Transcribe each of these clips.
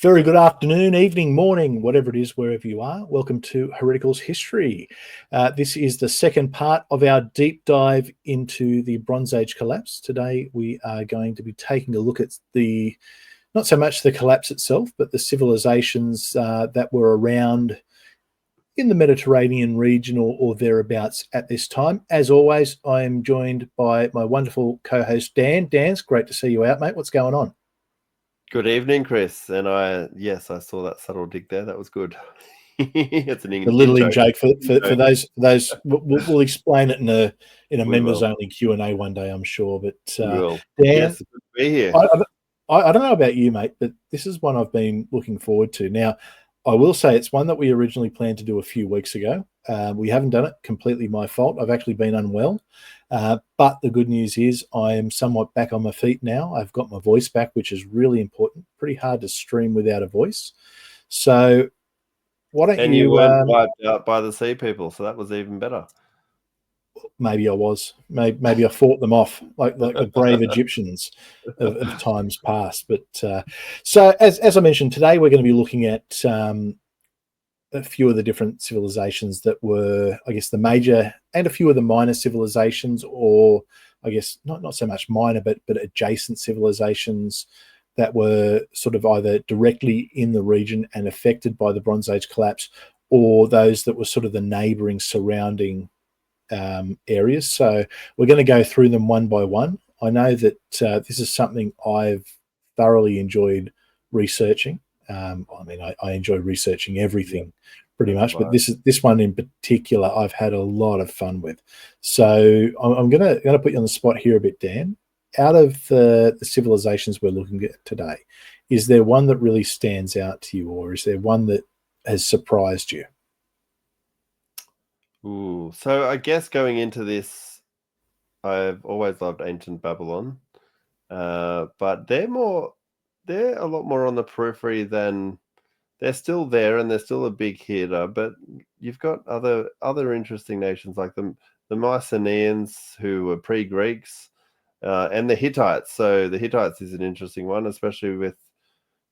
Very good afternoon, evening, morning, whatever it is, wherever you are. Welcome to Hereticals History. This is the second part of our deep dive into the Bronze Age collapse. Today, we are going to be taking a look at not so much the collapse itself, but the civilizations that were around in the Mediterranean region or thereabouts at this time. As always, I am joined by my wonderful co-host, Dan. Dan, it's great to see you out, mate. What's going on? Good evening, Chris. And I saw that subtle dig there. That was good. It's an a little in joke for those. We'll explain it in a members only Q&A one day, I'm sure. But Dan, yes, good to be here. I don't know about you, mate, but this is one I've been looking forward to. Now, I will say it's one that we originally planned to do a few weeks ago. We haven't done it. Completely my fault. I've actually been unwell. But the good news is I am somewhat back on my feet now. I've got my voice back, which is really important. Pretty hard to stream without a voice. So why don't and you weren't wiped out by the sea people, so that was even better. Maybe I was. Maybe I fought them off like the brave Egyptians of times past. But so as I mentioned, today we're going to be looking at a few of the different civilizations that were, I guess, the major and a few of the minor civilizations, or I guess not so much minor, but adjacent civilizations that were sort of either directly in the region and affected by the Bronze Age collapse, or those that were sort of the neighboring surrounding areas. So we're going to go through them one by one. I know that this is something I've thoroughly enjoyed researching. I enjoy researching everything pretty much, but this one in particular I've had a lot of fun with. So I'm gonna put you on the spot here a bit, Dan. Out of the civilizations we're looking at today, is there one that really stands out to you, or is there one that has surprised you? Ooh, so I guess going into this, I've always loved ancient Babylon, but they're a lot more on the periphery than they're still there, and they're still a big hitter. But you've got other interesting nations like the Mycenaeans, who were pre-Greeks, and the Hittites. So the Hittites is an interesting one, especially with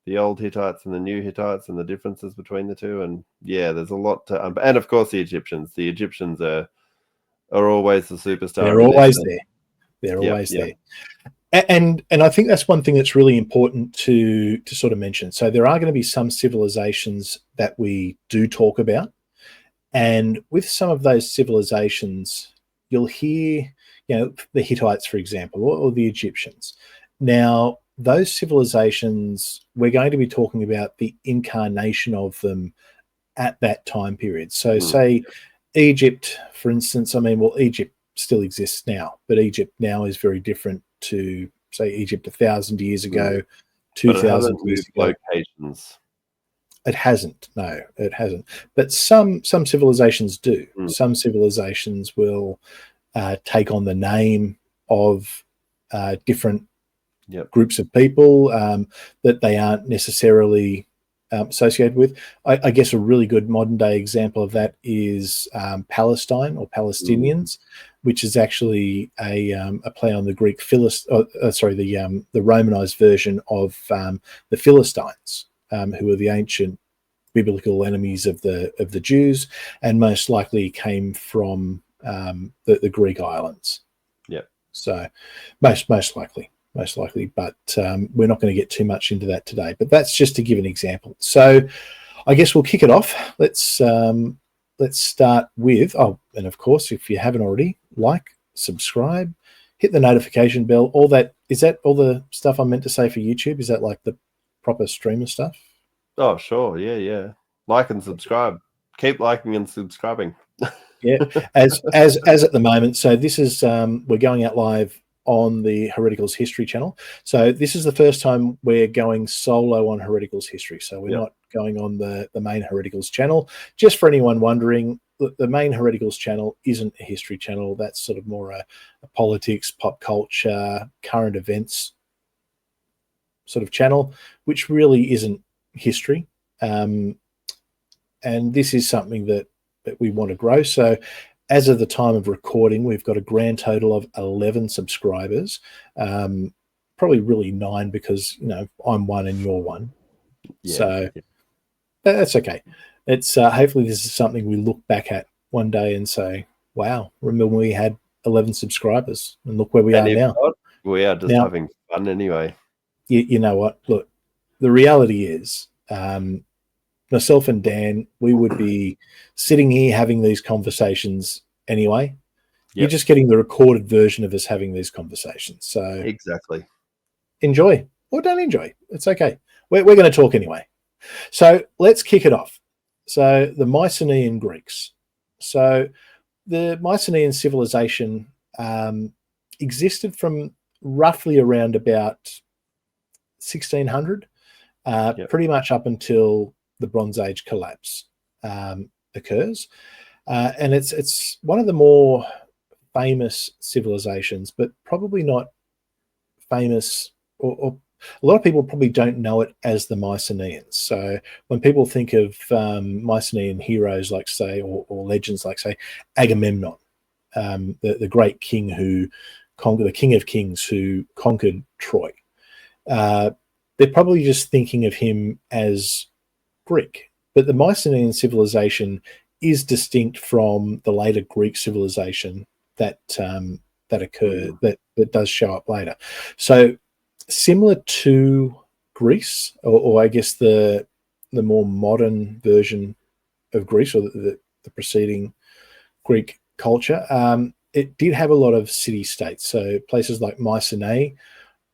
the old Hittites and the new Hittites and the differences between the two. And yeah, there's a lot to and of course the Egyptians. The Egyptians are always the superstar. They're always there. They're always there. And I think that's one thing that's really important to sort of mention. So there are going to be some civilizations that we do talk about, and with some of those civilizations, you'll hear, the Hittites, for example, or the Egyptians. Now, those civilizations, we're going to be talking about the incarnation of them at that time period. So say Egypt, for instance, Egypt still exists now, but Egypt now is very different to, say, Egypt 1,000 years ago, 2,000 years ago. Locations. It hasn't. No, it hasn't. But some civilizations do. Some civilizations will take on the name of different groups of people that they aren't necessarily associated with. I guess a really good modern day example of that is Palestine or Palestinians, which is actually a play on the Greek the Romanized version of the Philistines, who were the ancient biblical enemies of the Jews, and most likely came from the Greek islands. Yeah. So most likely, but we're not going to get too much into that today. But that's just to give an example. So I guess we'll kick it off. Let's start with, and of course, if you haven't already, like, subscribe, hit the notification bell, all that. Is that all the stuff I'm meant to say for YouTube? Is that like the proper streamer stuff? Oh, sure. Yeah. Like and subscribe. Keep liking and subscribing. Yeah, as at the moment. So this is we're going out live on the Hereticals History channel. So this is the first time we're going solo on Hereticals History. So we're not going on the main Hereticals channel. Just for anyone wondering, the main Hereticals channel isn't a history channel. That's sort of more a politics, pop culture, current events sort of channel, which really isn't history. And this is something that we want to grow. So as of the time of recording, we've got a grand total of 11 subscribers. Probably really 9 because, I'm one and you're one. So that's okay. It's hopefully this is something we look back at one day and say, wow, remember when we had 11 subscribers and look where we are now. Not, we are just having fun anyway. You know what? Look, the reality is, myself and Dan, we would be sitting here having these conversations anyway. You're just getting the recorded version of us having these conversations. So exactly, enjoy or don't enjoy. It's okay. We're going to talk anyway. So let's kick it off. So the Mycenaean Greeks. So the Mycenaean civilization existed from roughly around about 1600, pretty much up until the Bronze Age collapse occurs. And it's one of the more famous civilizations, but probably not famous, or a lot of people probably don't know it as the Mycenaeans. So when people think of Mycenaean heroes, like say, or legends like say Agamemnon, the great king who conquered, the king of kings who conquered Troy, they're probably just thinking of him as Greek. But the Mycenaean civilization is distinct from the later Greek civilization that occurred, that does show up later. So similar to Greece, or I guess the more modern version of Greece, or the preceding Greek culture, it did have a lot of city-states. So places like Mycenae,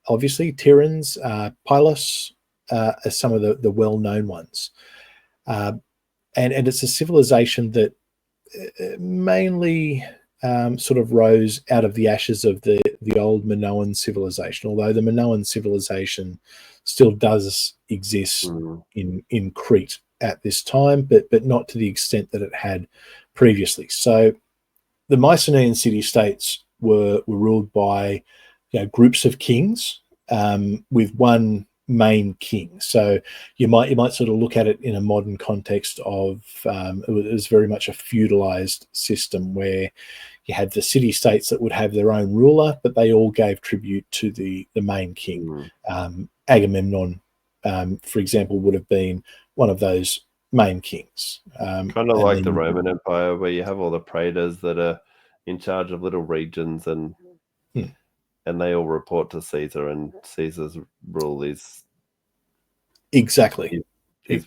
obviously, Tiryns, Pylos are some of the well-known ones. And it's a civilization that mainly sort of rose out of the ashes of the old Minoan civilization, although the Minoan civilization still does exist in Crete at this time, but not to the extent that it had previously. So the Mycenaean city-states were ruled by groups of kings with one main king. So you might sort of look at it in a modern context of it was very much a feudalized system where you had the city-states that would have their own ruler, but they all gave tribute to the main king. Agamemnon, for example, would have been one of those main kings. Kind of like the Roman Empire, where you have all the praetors that are in charge of little regions, and they all report to Caesar, and Caesar's rule is exactly is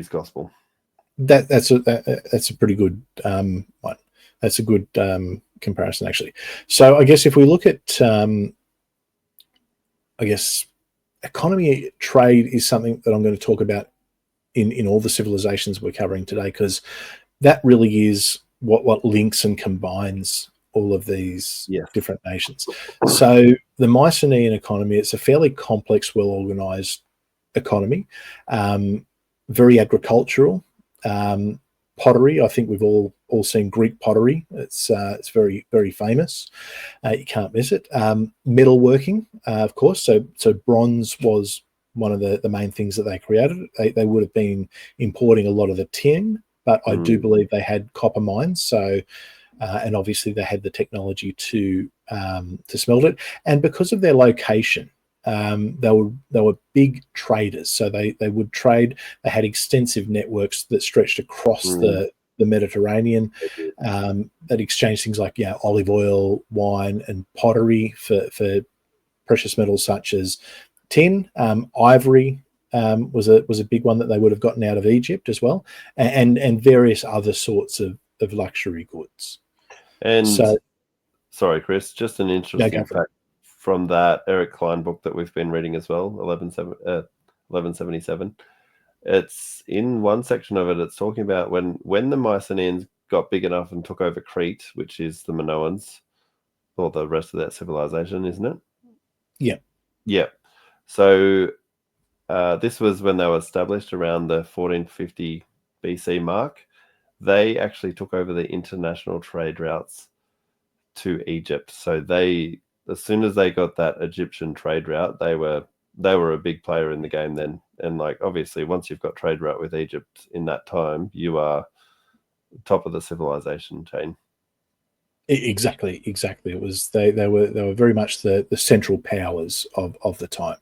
gospel. That's a pretty good one. That's a good comparison, actually. So I guess if we look at, economy, trade is something that I'm going to talk about in all the civilizations we're covering today, because that really is what links and combines all of these different nations. So the Mycenaean economy, it's a fairly complex, well-organized economy, very agricultural. Pottery, I think we've all seen Greek pottery. It's very, very famous. You can't miss it. Metalworking, of course. So bronze was one of the main things that they created. They would have been importing a lot of the tin, but I do believe they had copper mines. So and obviously they had the technology to smelt it. And because of their location, they were big traders. So they would trade. They had extensive networks that stretched across the Mediterranean, that exchanged things like olive oil, wine, and pottery for precious metals such as tin. Ivory was a big one that they would have gotten out of Egypt as well, and various other sorts of luxury goods. And so, sorry, Chris, just an interesting fact from that Eric Klein book that we've been reading as well, 1177. It's in one section of it, it's talking about when the Mycenaeans got big enough and took over Crete, which is the Minoans, or the rest of that civilization, isn't it? Yeah. So this was when they were established around the 1450 BC mark. They actually took over the international trade routes to Egypt. So as soon as they got that Egyptian trade route, they were a big player in the game then. And obviously once you've got trade route with Egypt in that time, you are top of the civilization chain. Exactly. It was they were very much the central powers of the time.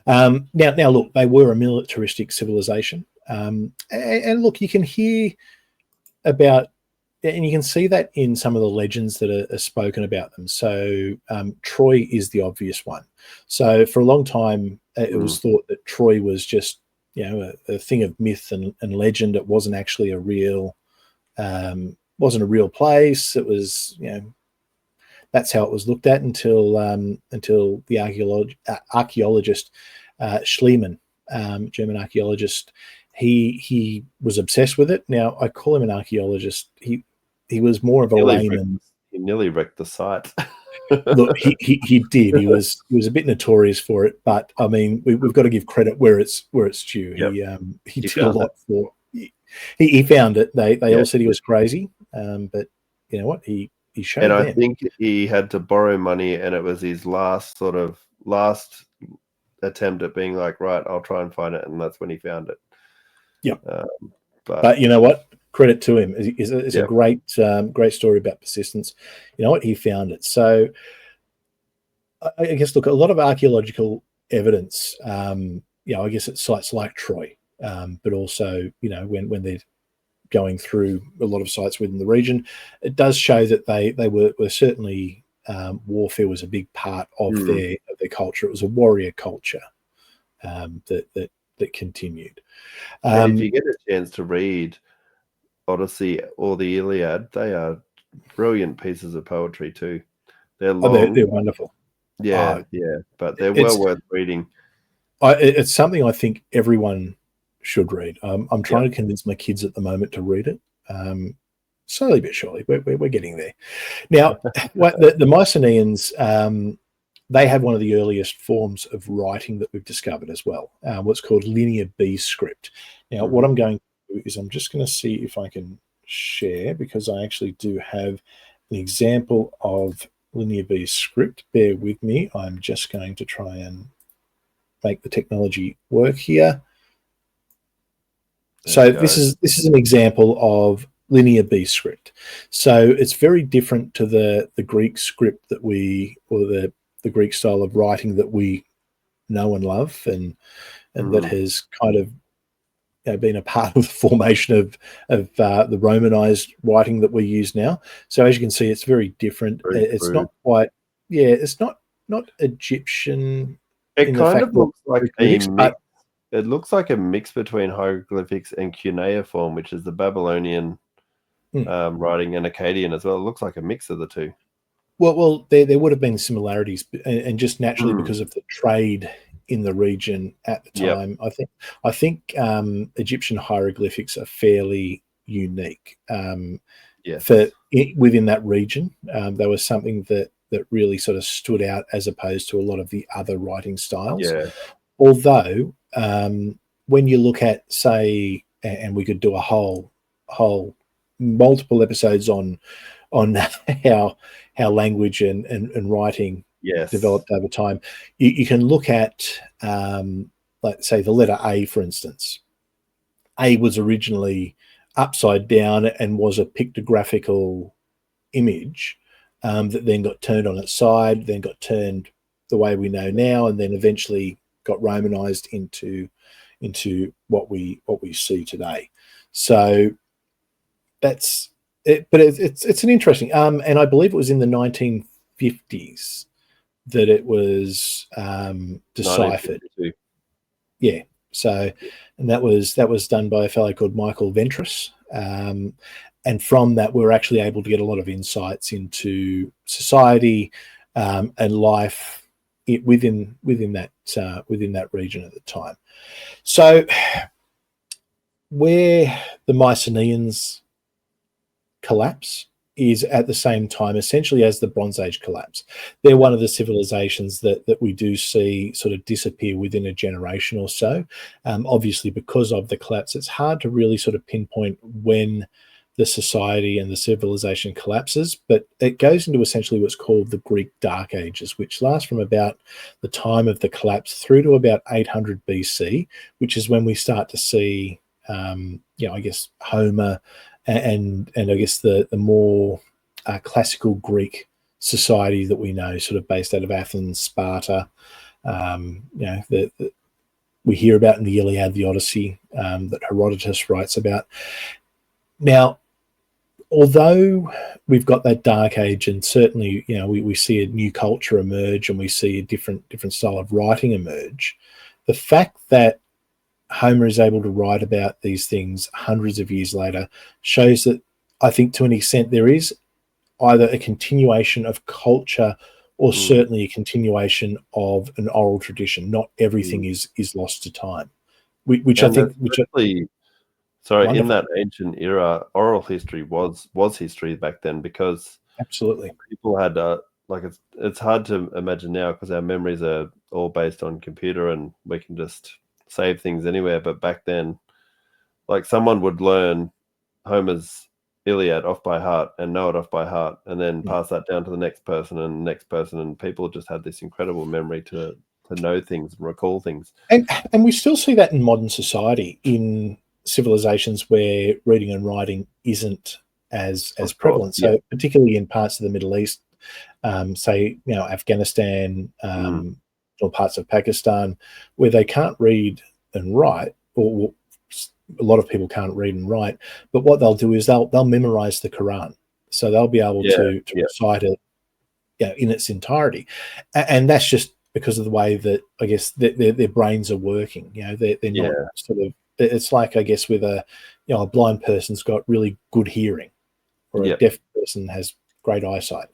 Now look, they were a militaristic civilization, and look, you can hear about, and you can see that in some of the legends that are spoken about them. So Troy is the obvious one. So for a long time, it was thought that Troy was just, a thing of myth and legend. It wasn't actually a real wasn't a real place. It was, that's how it was looked at until the archaeologist Schliemann, German archaeologist, he was obsessed with it. Now I call him an archaeologist. He was more of a layman. He nearly wrecked the site. Look, he did. He was a bit notorious for it, but I mean, we've got to give credit where it's due. Yep. He did a lot for. He found it. They all said he was crazy, but you know what? He showed and them. I think he had to borrow money, and it was his last attempt at being like, right, I'll try and find it, and that's when he found it. Yeah. But you know what? Credit to him. It's a great story about persistence. You know what? He found it. So I guess, look, a lot of archaeological evidence, I guess at sites like Troy, but also, when they're going through a lot of sites within the region, it does show that they were certainly, warfare was a big part of their culture. It was a warrior culture that continued. And if you get a chance to read Odyssey or the Iliad, they are brilliant pieces of poetry too. They're long. They're wonderful. Yeah, but they're well worth reading. It's something I think everyone should read. I'm trying to convince my kids at the moment to read it. Slowly but surely, we're getting there. Now, the Mycenaeans, they have one of the earliest forms of writing that we've discovered as well, what's called Linear B script. Now, what I'm going to do is I'm just going to see if I can share, because I actually do have an example of Linear B script. Bear with me. I'm just going to try and make the technology work here. So this is an example of Linear B script. So it's very different to the Greek script that the Greek style of writing that we know and love, and that has kind of been a part of the formation of the Romanized writing that we use now. So as you can see, it's very different. It's not quite, it's not Egyptian. It kind of looks like a mix. It looks like a mix between hieroglyphics and cuneiform, which is the Babylonian writing, and Akkadian as well. It looks like a mix of the two. Well, there would have been similarities, and just naturally because of the trade in the region at the time. I think Egyptian hieroglyphics are fairly unique. Within that region, there was something that really sort of stood out as opposed to a lot of the other writing styles. Yeah. Although, when you look at, say, and we could do a whole multiple episodes on how language and writing developed over time, you can look at, let's say, the letter A, for instance. A was originally upside down and was a pictographical image that then got turned on its side, then got turned the way we know now, and then eventually got Romanized into what we see today. So that's it. But it's an interesting, and I believe it was in the 1950s that it was deciphered. Yeah. So, and that was done by a fellow called Michael Ventris. And from that, we were actually able to get a lot of insights into society and life within that region at the time. So, where the Mycenaeans collapse is at the same time, essentially, as the Bronze Age collapse. They're one of the civilizations that we do see sort of disappear within a generation or so. Obviously, because of the collapse, it's hard to really sort of pinpoint when the society and the civilization collapses, but it goes into essentially what's called the Greek Dark Ages, which last from about the time of the collapse through to about 800 BC, which is when we start to see, I guess, Homer and I guess the more classical Greek society that we know, sort of based out of Athens, Sparta. We hear about in the Iliad, the Odyssey, that Herodotus writes about. Now, although we've got that dark age, and certainly, we see a new culture emerge, and we see a different style of writing emerge, the fact that Homer is able to write about these things hundreds of years later shows that, I think, to an extent, there is either a continuation of culture or certainly a continuation of an oral tradition. Not everything is lost to time, which I think. Sorry, wonderful. in that ancient era, oral history was history back then, because absolutely people had it's hard to imagine now because our memories are all based on computer and we can just save things anywhere. But back then, like, someone would learn Homer's Iliad off by heart and know it off by heart, and then pass that down to the next person and the next person, and people just had this incredible memory to know things and recall things. And we still see that in modern society, in civilizations where reading and writing isn't as prevalent. So particularly in parts of the Middle East, say, Afghanistan, or parts of Pakistan, where they can't read and write, or a lot of people can't read and write, but what they'll do is they'll memorize the Quran. So they'll be able to recite it in its entirety. And that's just because of the way that, I guess, their brains are working. They're not sort of, it's like, I guess, with a blind person's got really good hearing, or a deaf person has great eyesight.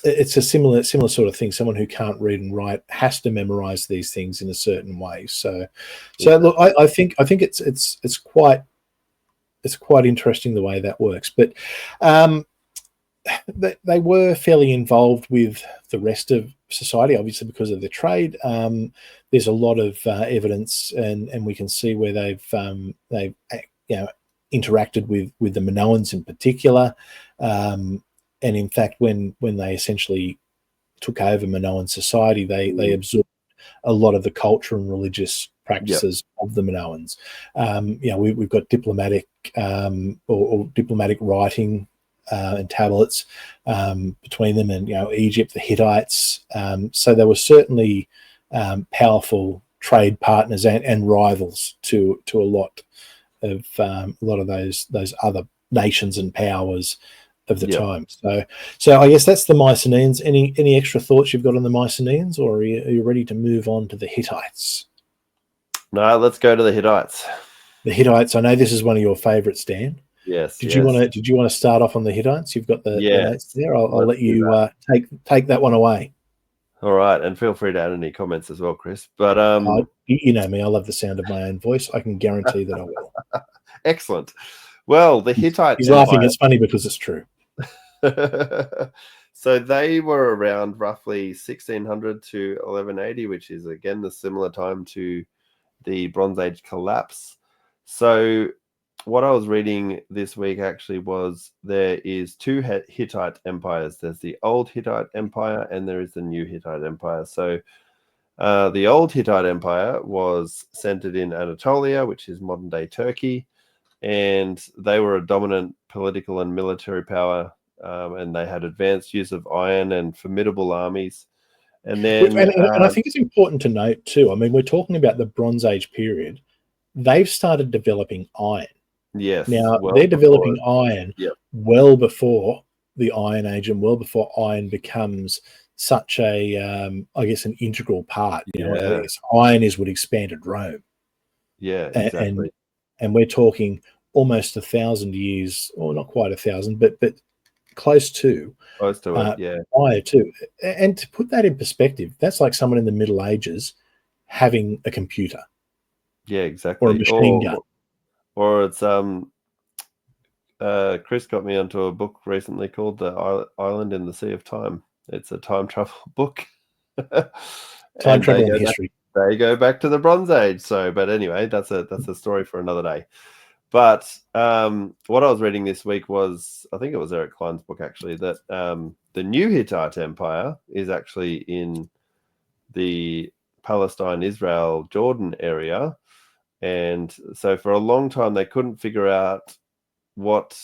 It's a similar sort of thing. Someone who can't read and write has to memorize these things in a certain way. So look, I think it's quite interesting the way that works. But they were fairly involved with the rest of society, obviously, because of their trade. There's a lot of evidence, and we can see where they've interacted with the Minoans in particular. And in fact, when they essentially took over Minoan society, they absorbed a lot of the culture and religious practices of the Minoans. We've got diplomatic or diplomatic writing and tablets between them and Egypt, the Hittites. So they were certainly powerful trade partners and rivals to a lot of those other nations and powers of the time. So I guess that's the Mycenaeans. Any extra thoughts you've got on the Mycenaeans, or are you ready to move on to the Hittites? No, let's go to the Hittites. The Hittites. I know this is one of your favourites, Dan. Yes. Did you want to start off on the Hittites? You've got the notes there. I'll let you take that one away. All right, and feel free to add any comments as well, Chris. But you know me, I love the sound of my own voice. I can guarantee that I will. Excellent. Well, the Hittite He's laughing. It's funny because it's true. So they were around roughly 1600 to 1180, which is again the similar time to the Bronze Age collapse. So what I was reading this week actually was there is two Hittite empires. There's the old Hittite Empire and there is the new Hittite Empire. So the old Hittite Empire was centered in Anatolia, which is modern-day Turkey, and they were a dominant political and military power, and they had advanced use of iron and formidable armies. And then, and I think it's important to note too, I mean, we're talking about the Bronze Age period. They've started developing iron. Yes. Now, they're developing iron well before the Iron Age and well before iron becomes such a, I guess, an integral part. Iron is what expanded Rome. Yeah, exactly. And we're talking almost 1,000 years, or not quite 1,000, but close to it, prior to. And to put that in perspective, that's like someone in the Middle Ages having a computer. Yeah, exactly. Or a machine gun. Or it's Chris got me onto a book recently called The Island in the Sea of Time. It's a time travel book. Time travel in history. They go back to the Bronze Age. So, but anyway, that's a story for another day. But what I was reading this week was, I think it was Eric Klein's book actually, that the new Hittite Empire is actually in the Palestine, Israel, Jordan area. And so for a long time, they couldn't figure out what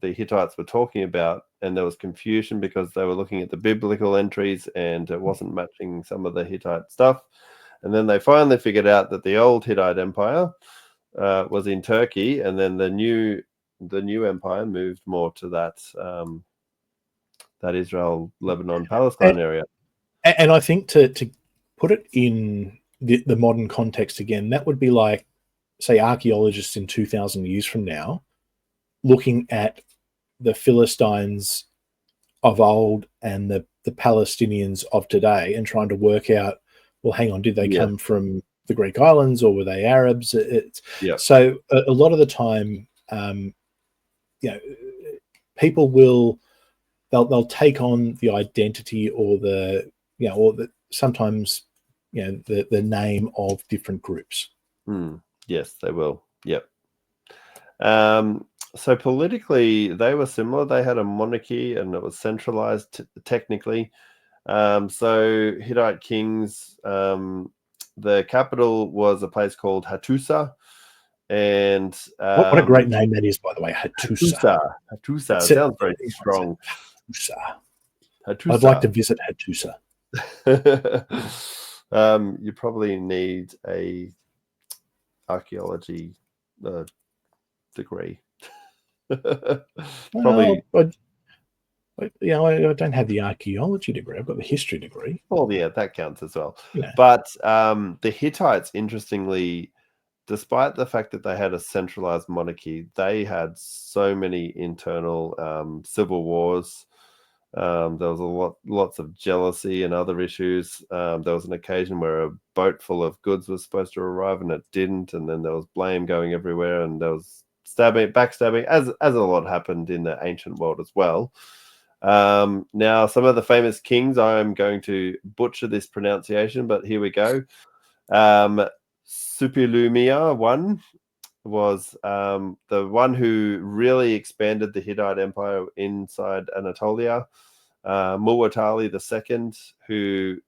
the Hittites were talking about, and there was confusion because they were looking at the biblical entries and it wasn't matching some of the Hittite stuff. And then they finally figured out that the old Hittite Empire was in Turkey, and then the new empire moved more to that Israel, Lebanon, Palestine area. And I think to put it in the modern context again, that would be like, say, archaeologists in 2,000 years from now looking at the Philistines of old and the Palestinians of today and trying to work out, well, hang on, did they come from the Greek islands or were they Arabs? So a lot of the time, people they'll take on the identity or sometimes the name of different groups. Yes, they will. Yep. So politically, they were similar. They had a monarchy, and it was centralized technically. So Hittite kings, the capital was a place called Hattusa, and what a great name that is, by the way, Hattusa. Hattusa sounds very strong. Hattusa. I'd like to visit Hattusa. You probably need a archaeology degree. Probably. I don't have the archaeology degree. I've got the history degree. Well, yeah, that counts as well. But the Hittites, interestingly, despite the fact that they had a centralized monarchy, they had so many internal civil wars. There was lots of jealousy and other issues. There was an occasion where a boat full of goods was supposed to arrive and it didn't, and then there was blame going everywhere, and there was backstabbing, as a lot happened in the ancient world as well. Now, some of the famous kings, I'm going to butcher this pronunciation, but here we go. Supilumia I was the one who really expanded the Hittite Empire inside Anatolia. Muwatalli II, who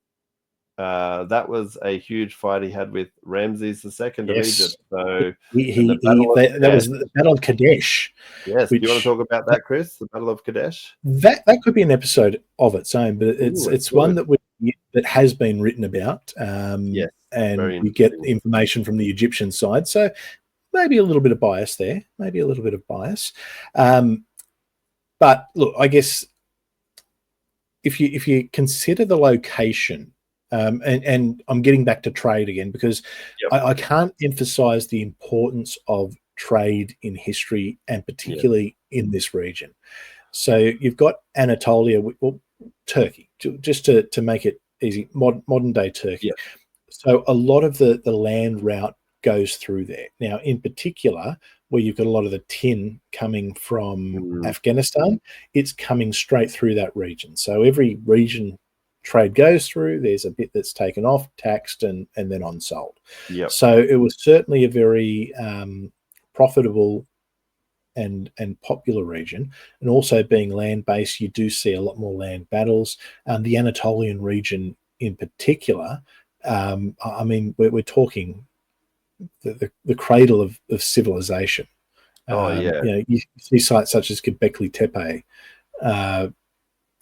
that was a huge fight he had with Ramses II of Egypt. So that was the Battle of Kadesh. Yes, do you want to talk about that, Chris? The Battle of Kadesh? That could be an episode of its own, but it's one that has been written about. And we get information from the Egyptian side, so maybe a little bit of bias there. But look, I guess if you consider the location, and I'm getting back to trade again because I can't emphasize the importance of trade in history and particularly in this region. So you've got Anatolia, Turkey, just to make it easy, modern day Turkey. So a lot of the land route goes through there. Now, in particular, where you've got a lot of the tin coming from Afghanistan, it's coming straight through that region. So every region trade goes through, there's a bit that's taken off, taxed, and then on sold. So it was certainly a very profitable and popular region. And also being land-based, you do see a lot more land battles. The Anatolian region in particular, I mean, we're talking the cradle of civilization. You see sites such as Göbekli Tepe,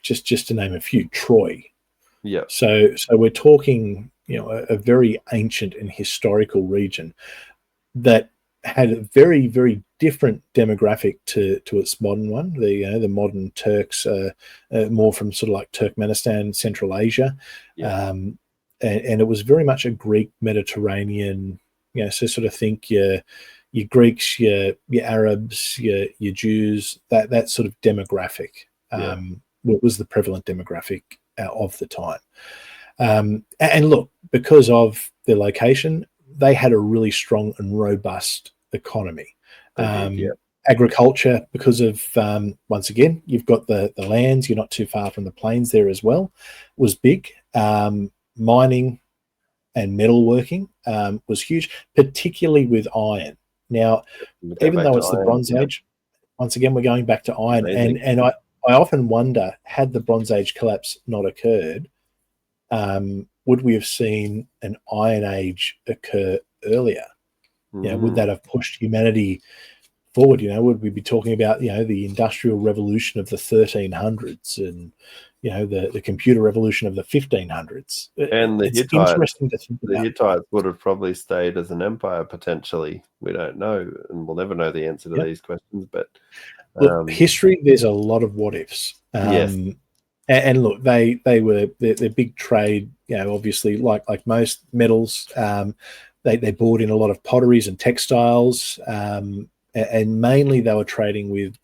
just to name a few, Troy. So we're talking, a very ancient and historical region that had a very, very different demographic to its modern one. The modern Turks more from sort of like Turkmenistan, Central Asia, and it was very much a Greek Mediterranean. So sort of think your Greeks, your Arabs, your Jews, that sort of demographic was the prevalent demographic of the time. And look, because of their location, they had a really strong and robust economy. Agriculture, because of once again, you've got the lands, you're not too far from the plains there as well, was big. Mining and metalworking was huge, particularly with iron. Now, even though it's the Bronze Age, once again, we're going back to iron. And I often wonder, had the Bronze Age collapse not occurred, would we have seen an Iron Age occur earlier? Would that have pushed humanity forward, would we be talking about, the industrial revolution of the 1300s and, the computer revolution of the 1500s? And It's interesting to think about. The Hittites would have probably stayed as an empire potentially. We don't know, and we'll never know the answer to these questions. But look, history, there's a lot of what ifs. Yes. And look, they're big trade, obviously, like most metals. They brought in a lot of potteries and textiles, and mainly they were trading with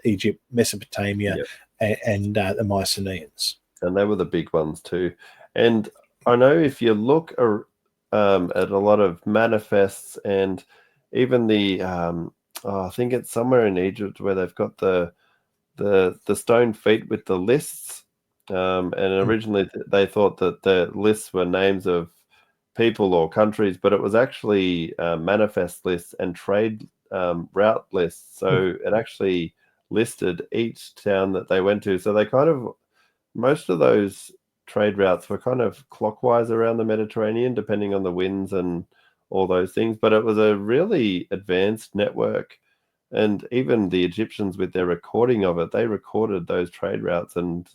Egypt, Mesopotamia, and the Mycenaeans. And they were the big ones too. And I know if you look at a lot of manifests and even the I think it's somewhere in Egypt where they've got the stone feet with the lists, and originally they thought that the lists were names of people or countries, but it was actually manifest lists and trade route lists. So it actually listed each town that they went to. So they most of those trade routes were kind of clockwise around the Mediterranean, depending on the winds and all those things. But it was a really advanced network. And even the Egyptians, with their recording of it, they recorded those trade routes, and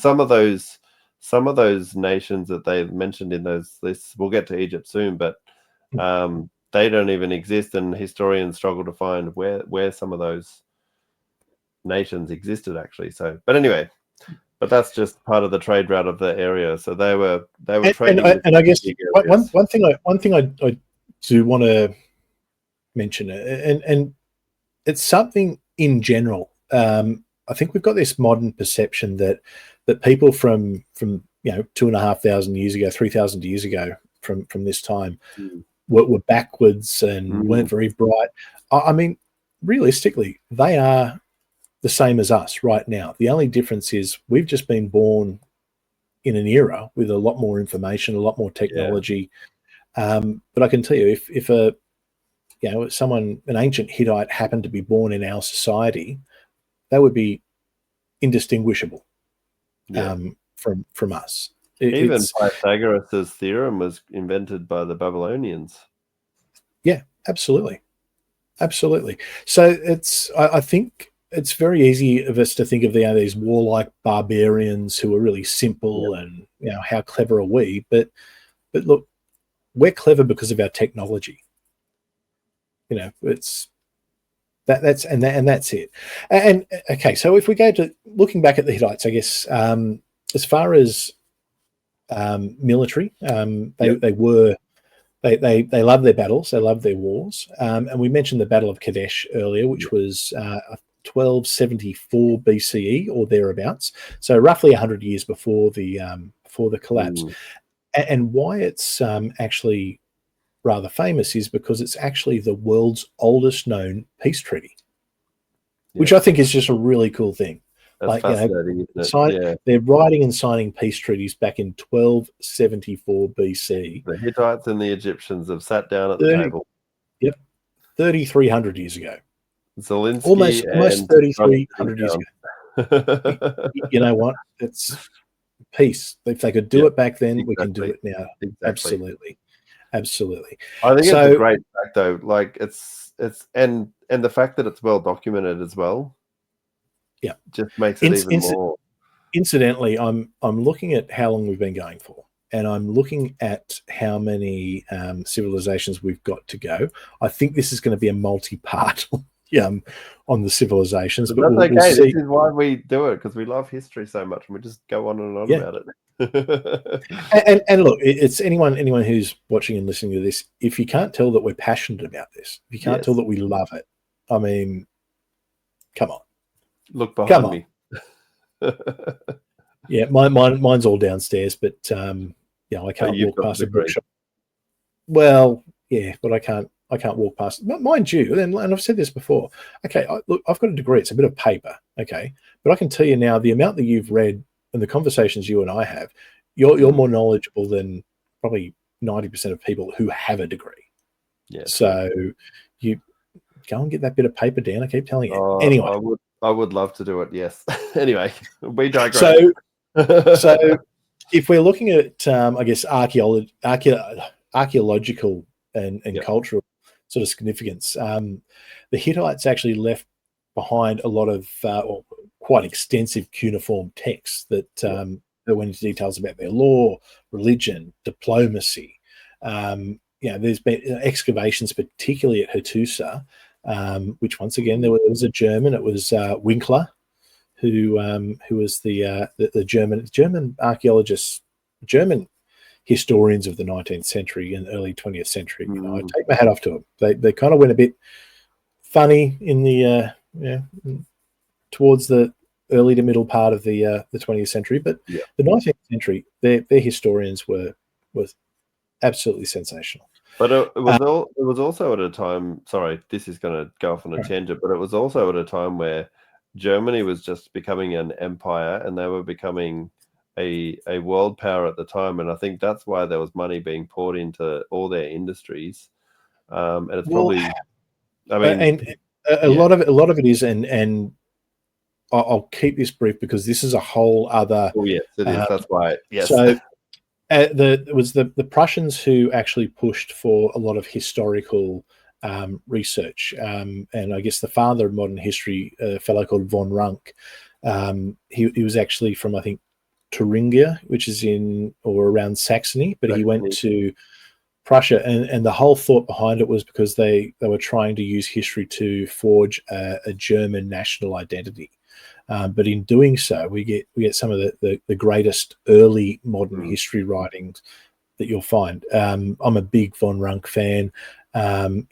some of those nations that they mentioned in those lists. We'll get to Egypt soon, but they don't even exist, and historians struggle to find where some of those nations existed actually. So, but anyway, but that's just part of the trade route of the area. So they were trading. And I guess one thing I do want to mention, and it's something in general. I think we've got this modern perception that people from 2,500 years ago, 3,000 years ago, from this time, were backwards and weren't very bright. I mean, realistically, they are the same as us right now. The only difference is we've just been born in an era with a lot more information, a lot more technology. But I can tell you, if an ancient Hittite happened to be born in our society, they would be indistinguishable from us. Even Pythagoras' theorem was invented by the Babylonians. Yeah, absolutely. So I think it's very easy of us to think of these warlike barbarians who are really simple and how clever are we? But look, we're clever because of our technology. It's that's it. And okay, so if we go to looking back at the Hittites, I guess as far as military, they love their battles, they love their wars, and we mentioned the Battle of Kadesh earlier, which was 1274 BCE or thereabouts, so roughly 100 years before the collapse. And why it's actually rather famous is because it's actually the world's oldest known peace treaty, which I think is just a really cool thing. That's fascinating, isn't it? They're writing and signing peace treaties back in 1274 BC. The Hittites and the Egyptians have sat down at the table. Yep, 3,300 years ago. Zelensky almost 3,300 years ago. You know what? It's peace. If they could do it back then, we can do it now. Exactly. Absolutely. I think it's a great fact, though. Like it's and the fact that it's well documented as well. Yeah, just makes it even more. Incidentally, I'm looking at how long we've been going for, and I'm looking at how many civilizations we've got to go. I think this is going to be a multi-part on the civilizations. But that's okay. We'll see. This is why we do it, because we love history so much, and we just go on and on about it. and look, it's anyone who's watching and listening to this. If you can't tell that we're passionate about this, if you can't tell that we love it, I mean, come on. Look behind me. Yeah, mine's all downstairs, but I can't walk past a bookshop. Well, yeah, but I can't walk past. Mind you, and I've said this before. Okay, look, I've got a degree. It's a bit of paper, okay, but I can tell you now, the amount that you've read and the conversations you and I have, you're more knowledgeable than probably 90% of people who have a degree. Yeah. So you go and get that bit of paper down. I keep telling you. Anyway, I would love to do it. Yes. Anyway, we digress. So if we're looking at, I guess, archaeological and cultural sort of significance. The Hittites actually left behind a lot of or quite extensive cuneiform texts that went into details about their law, religion, diplomacy. There's been excavations, particularly at Hattusa, which once again there was a German. It was Winkler, who was the German archaeologists, German historians of the 19th century and early 20th century. I take my hat off to them. They kind of went a bit funny in the towards the early to middle part of the 20th century, but the 19th century, their historians was absolutely sensational. But it was also at a time. Sorry, this is going to go off on a tangent, but it was also at a time where Germany was just becoming an empire, and they were becoming a world power at the time, and I think that's why there was money being poured into all their industries. And it's probably, I mean, and a lot of it is, and I'll keep this brief because this is a whole other. Oh yes, it is. That's why. Yes. So it was the Prussians who actually pushed for a lot of historical research, and I guess the father of modern history, a fellow called von Ranke, he was actually from, I think, Thuringia, which is in or around Saxony, but he went to Prussia, and the whole thought behind it was because they were trying to use history to forge a German national identity. But in doing so, we get some of the greatest early modern history writings that you'll find. I'm a big von Ranke fan.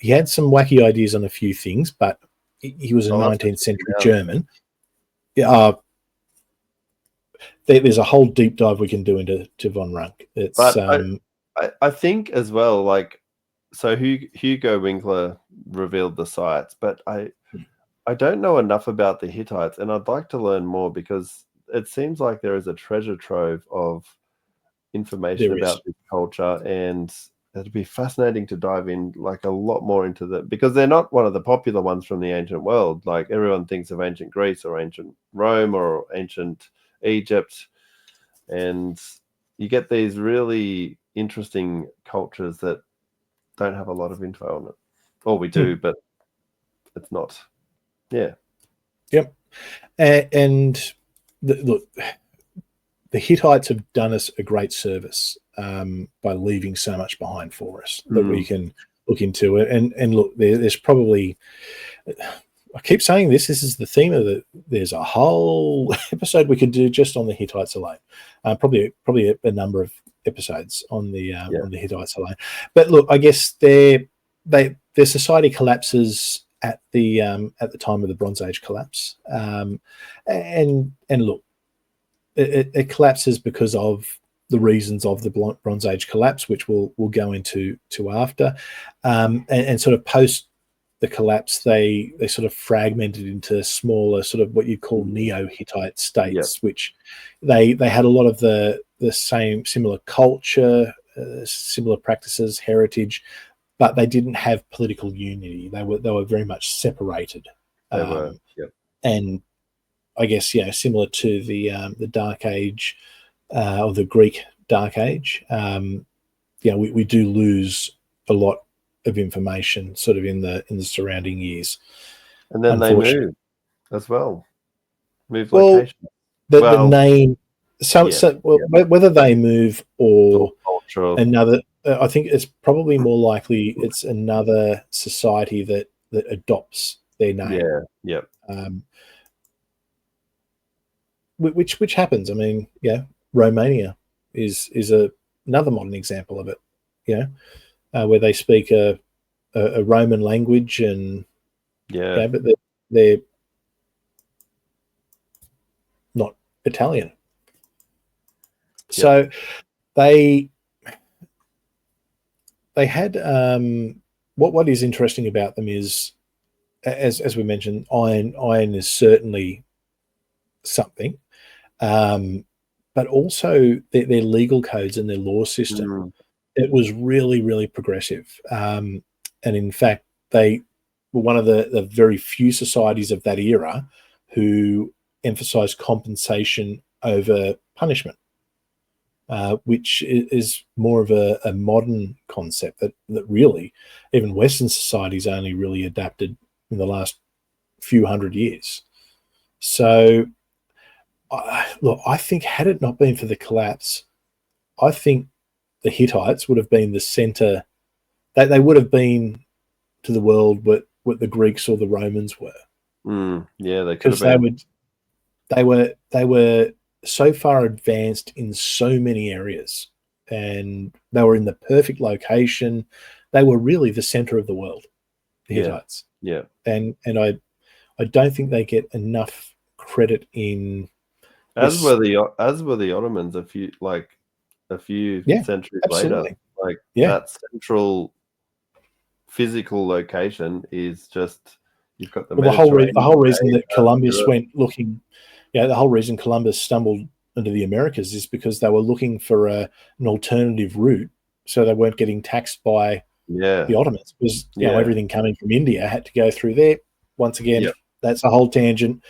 He had some wacky ideas on a few things, but he was a 19th century German. Yeah, there's a whole deep dive we can do into von Ranke. It's I think as well, like, so Hugo Winkler revealed the sites, but I don't know enough about the Hittites, and I'd like to learn more because it seems like there is a treasure trove of information about this culture, and it'd be fascinating to dive in like a lot more into that, because they're not one of the popular ones from the ancient world. Like, everyone thinks of ancient Greece or ancient Rome or ancient Egypt, and you get these really interesting cultures that don't have a lot of info on it. Or we do, but it's not. Yeah. Yep. And look, the Hittites have done us a great service by leaving so much behind for us that we can look into it. And look, there's probably, I keep saying this is the theme of there's a whole episode we could do just on the Hittites alone. Probably a number of episodes on the Hittites alone. But look, I guess their society collapses at the time of the Bronze Age collapse, and look, it collapses because of the reasons of the Bronze Age collapse, which we'll go into after, and sort of post the collapse, they sort of fragmented into smaller, sort of what you call Neo-Hittite states, which they had a lot of the similar culture, similar practices, heritage, but they didn't have political unity. They were very much separated. They were, and I guess similar to the Dark Age or the Greek Dark Age. We do lose a lot of information sort of in the surrounding years. And then they move as well. Move location. The name. Whether they move or another. I think it's probably more likely it's another society that adopts their name. Yeah. Which happens. I mean, Romania is another modern example of it. Where they speak a Roman language, and but they're not Italian. So they had what is interesting about them is, as we mentioned, iron is certainly something, but also their legal codes and their law system. It was really, really progressive, and in fact, they were one of the very few societies of that era who emphasized compensation over punishment. which is more of a modern concept that really even Western society's only really adapted in the last few hundred years. So, look, I think had it not been for the collapse, I think the Hittites would have been the center. They would have been to the world what the Greeks or the Romans were. Yeah, they could have been. They were so far advanced in so many areas, and they were in the perfect location. They were really the center of the world, the Hittites. Yeah. And I don't think they get enough credit in as were the Ottomans a few centuries later. Like that central physical location is just, you've got the whole reason that Columbus went looking. The whole reason Columbus stumbled into the Americas is because they were looking for an alternative route, so they weren't getting taxed by the Ottomans. Because everything coming from India had to go through there. Once again, that's a whole tangent.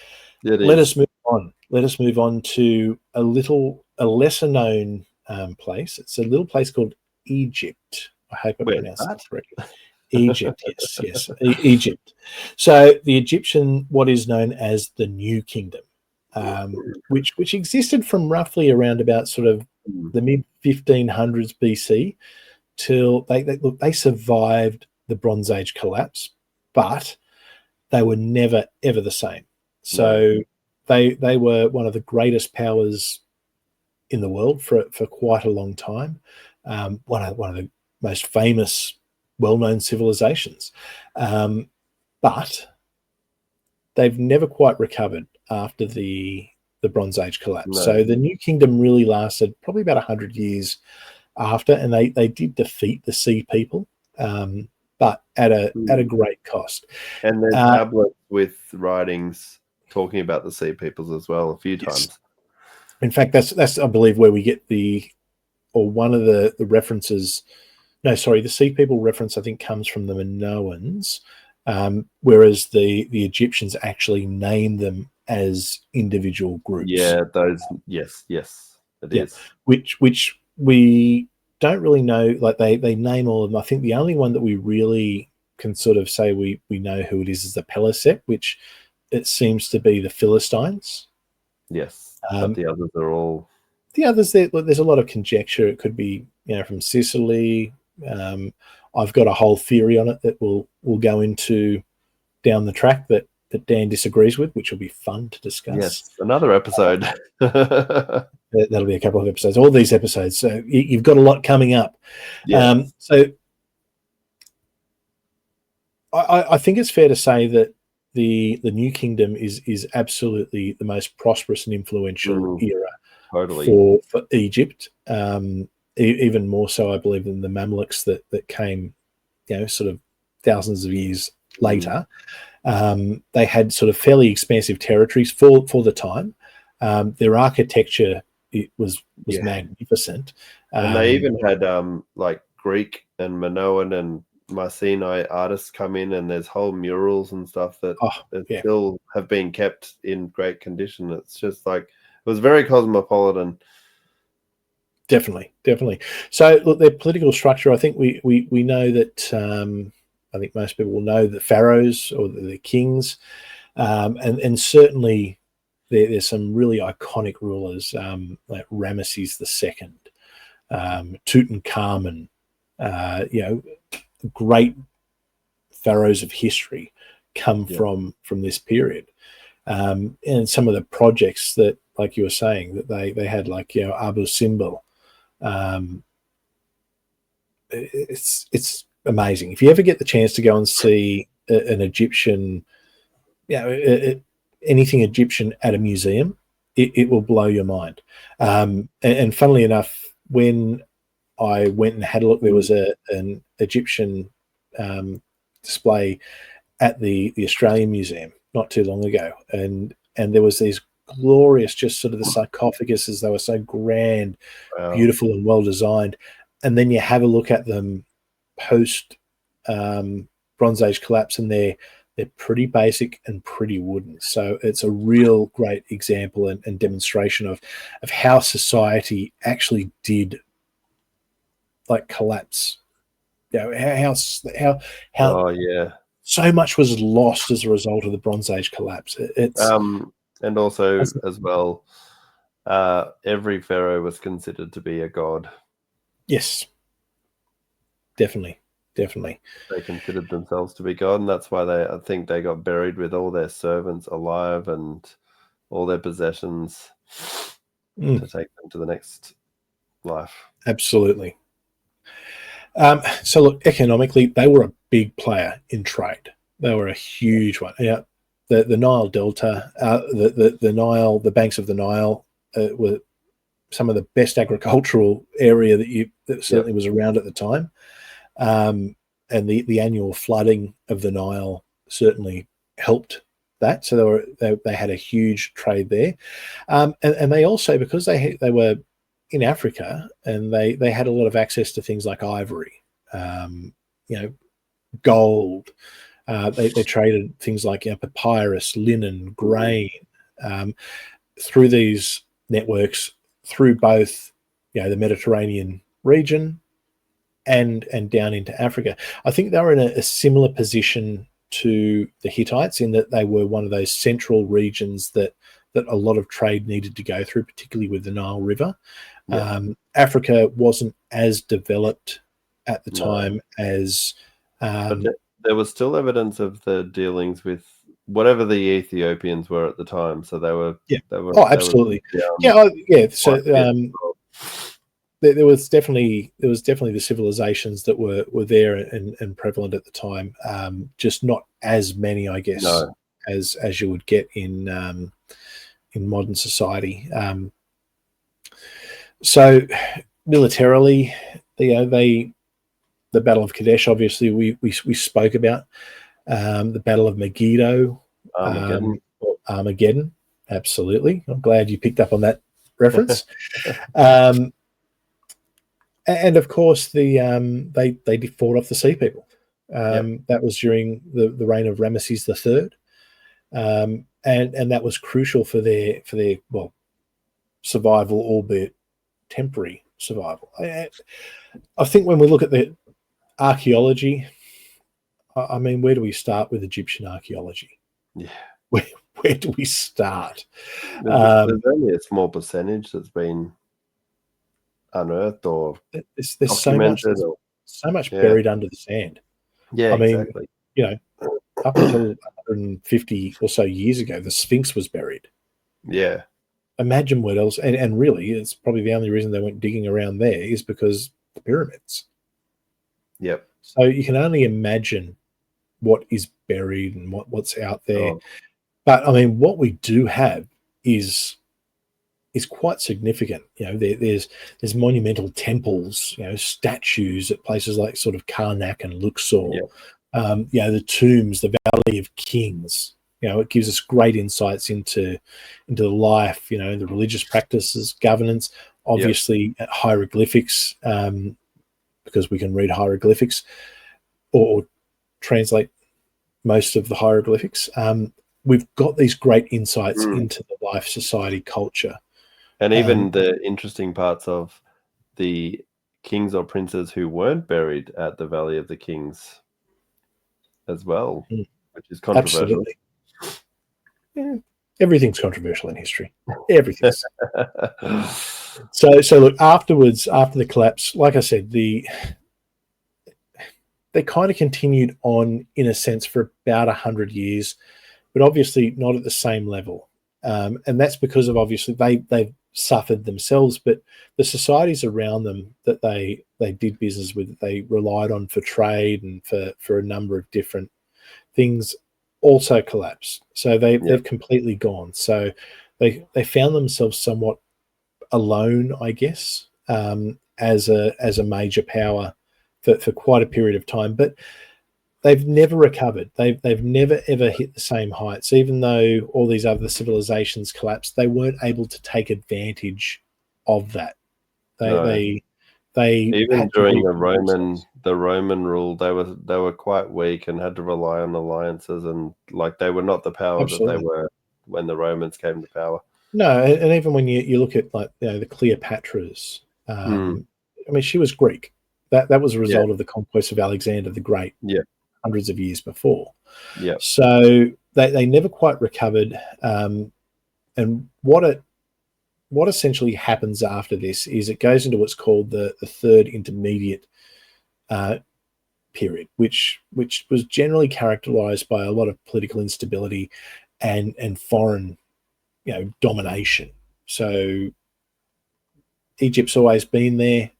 Let us move on. Let us move on to a lesser known place. It's a little place called Egypt. I hope I pronounced that correctly. Egypt, yes, Egypt. So the Egyptian, what is known as the New Kingdom, which existed from roughly around about sort of the mid 1500s BC till they survived the Bronze Age collapse, but they were never ever the same. So they were one of the greatest powers in the world for quite a long time. One of the most famous, well-known civilizations, but they've never quite recovered after the Bronze Age collapse. So the New Kingdom really lasted probably about 100 years after, and they did defeat the Sea People, but at a great cost. And there's tablets with writings talking about the Sea Peoples as well a few times. In fact, that's I believe where we get one of the references. No, sorry, the Sea People reference I think comes from the Minoans, whereas the Egyptians actually name them as individual groups. Yeah, those. Yes, it is. Which we don't really know. Like they name all of them. I think the only one that we really can sort of say we know who it is the Peliset, which it seems to be the Philistines. Yes, but the others are all. The others, there's a lot of conjecture. It could be from Sicily. I've got a whole theory on it that we'll go into down the track that Dan disagrees with, which will be fun to discuss. Yes, another episode. That'll be a couple of episodes. All these episodes. So you've got a lot coming up. Yes. So I think it's fair to say that the New Kingdom is absolutely the most prosperous and influential era for Egypt. Even more so, I believe, than the Mamluks that came, sort of thousands of years later. They had sort of fairly expansive territories for the time. Their architecture was magnificent, and they even had like Greek and Minoan and Mycenaean artists come in, and there's whole murals and stuff that still have been kept in great condition. It's just like it was very cosmopolitan. Definitely. So, look, their political structure. I think we know that. I think most people will know the pharaohs or the kings, and certainly there's some really iconic rulers like Ramesses II, Tutankhamun. Great pharaohs of history come from this period, and some of the projects that, like you were saying, that they had, like Abu Simbel. It's amazing. If you ever get the chance to go and see an Egyptian, anything Egyptian at a museum, it will blow your mind. And funnily enough, when I went and had a look, there was an Egyptian display at the Australian Museum not too long ago, and there was these glorious, just sort of the sarcophaguses. They were so grand, beautiful, and well designed. And then you have a look at them post Bronze Age collapse, and they're They're pretty basic and pretty wooden. So it's a real great example and demonstration of how society actually did like collapse. You know, how Oh yeah. so much was lost as a result of the Bronze Age collapse. It's And also as well, every pharaoh was considered to be a god. yes, definitely. They considered themselves to be god, and that's why I think they got buried with all their servants alive and all their possessions to take them to the next life. Absolutely. So look, economically, they were a big player in trade. They were a huge one. Yeah, the Nile Delta, the Nile, the banks of the Nile were some of the best agricultural area that certainly was around at the time. And the annual flooding of the Nile certainly helped that. So they had a huge trade there, and they also, because they were in Africa, and they had a lot of access to things like ivory, gold. They traded things like papyrus, linen, grain, through these networks, through both the Mediterranean region and down into Africa. I think they were in a similar position to the Hittites in that they were one of those central regions that a lot of trade needed to go through, particularly with the Nile River. Africa wasn't as developed at the time as... but there was still evidence of the dealings with whatever the Ethiopians were at the time. So they were... absolutely. So there was definitely the civilizations that were there and prevalent at the time. Just not as many, I guess, as you would get in modern society. So militarily, the Battle of Kadesh, obviously, we spoke about. The Battle of Megiddo, Armageddon, absolutely. I'm glad you picked up on that reference. And of course, they fought off the Sea People. That was during the reign of Ramesses III, and that was crucial for their survival, albeit temporary survival. I think when we look at the archaeology, I mean, where do we start with Egyptian archaeology? Yeah, where do we start? There's only a small percentage that's been unearthed or there's documented, so much buried under the sand. Yeah, exactly. Up until 150 or so years ago, the Sphinx was buried. Yeah. Imagine what else, and really, it's probably the only reason they went digging around there is because the pyramids. Yep. So you can only imagine what is buried and what's out there. But I mean, what we do have is quite significant. There's monumental temples, statues at places like sort of Karnak and Luxor. The tombs, the Valley of Kings. It gives us great insights into the life, the religious practices, governance, obviously hieroglyphics, because we can read hieroglyphics or translate most of the hieroglyphics. We've got these great insights into the life, society, culture. And even the interesting parts of the kings or princes who weren't buried at the Valley of the Kings as well, which is controversial. Absolutely. Everything's controversial in history. Everything's. So look, afterwards, after the collapse, like I said, they kind of continued on in a sense for about 100 years, but obviously not at the same level. And that's because of obviously they've suffered themselves, but the societies around them that they did business with, that they relied on for trade and for a number of different things, also collapsed. So they've completely gone. So they found themselves somewhat alone, I guess, as a major power for quite a period of time. But they've never recovered. They've never ever hit the same heights. Even though all these other civilizations collapsed, they weren't able to take advantage of that. They They even had to during rebuild the Roman rule, they were quite weak and had to rely on alliances, and like they were not the power that they Absolutely. were when the Romans came to power. No, and even when you look at, like, the Cleopatras, Mm. I mean, she was Greek. That was a Yeah, result of the conquest of Alexander the Great yeah, hundreds of years before. yeah. So they never quite recovered. And what essentially happens after this is it goes into what's called the third intermediate period, which was generally characterized by a lot of political instability and foreign domination. So Egypt's always been there,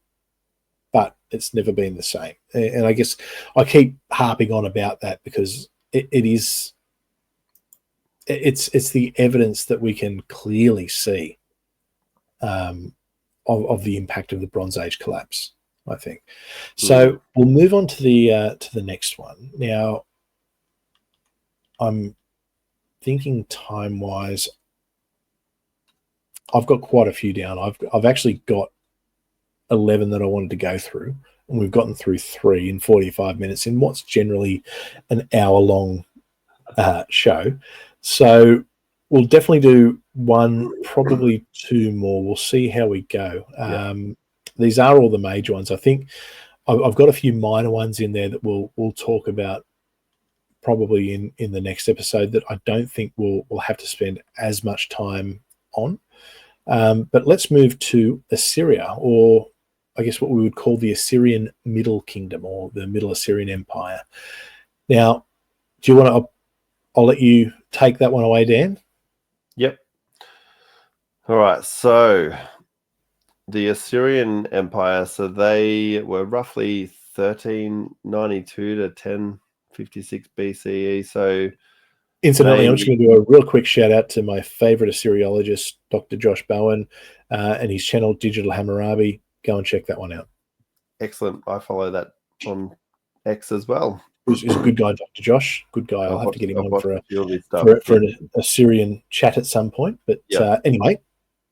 but it's never been the same. And I guess I keep harping on about that because it's the evidence that we can clearly see of the impact of the Bronze Age collapse, I think. So we'll move on to the next one. Now, I'm thinking time wise, I've got quite a few down. I've actually got 11 that I wanted to go through, and we've gotten through 3 in 45 minutes in what's generally an hour-long show. So we'll definitely do one, probably 2 more. We'll see how we go. These are all the major ones. I think I've got a few minor ones in there that we'll talk about probably in the next episode that I don't think we'll have to spend as much time on. But let's move to Assyria, or I guess what we would call the Assyrian Middle Kingdom, or the Middle Assyrian Empire. Now, do you want to? I'll let you take that one away, Dan. Yep. All right. So the Assyrian Empire, so they were roughly 1392 to 1056 BCE. So incidentally, I'm just going to do a real quick shout out to my favorite Assyriologist, Dr. Josh Bowen, and his channel Digital Hammurabi. Go and check that one out. Excellent. I follow that on X as well. He's a good guy, Dr. Josh. Good guy. I'll have to get him on for an Assyrian chat at some point. But anyway,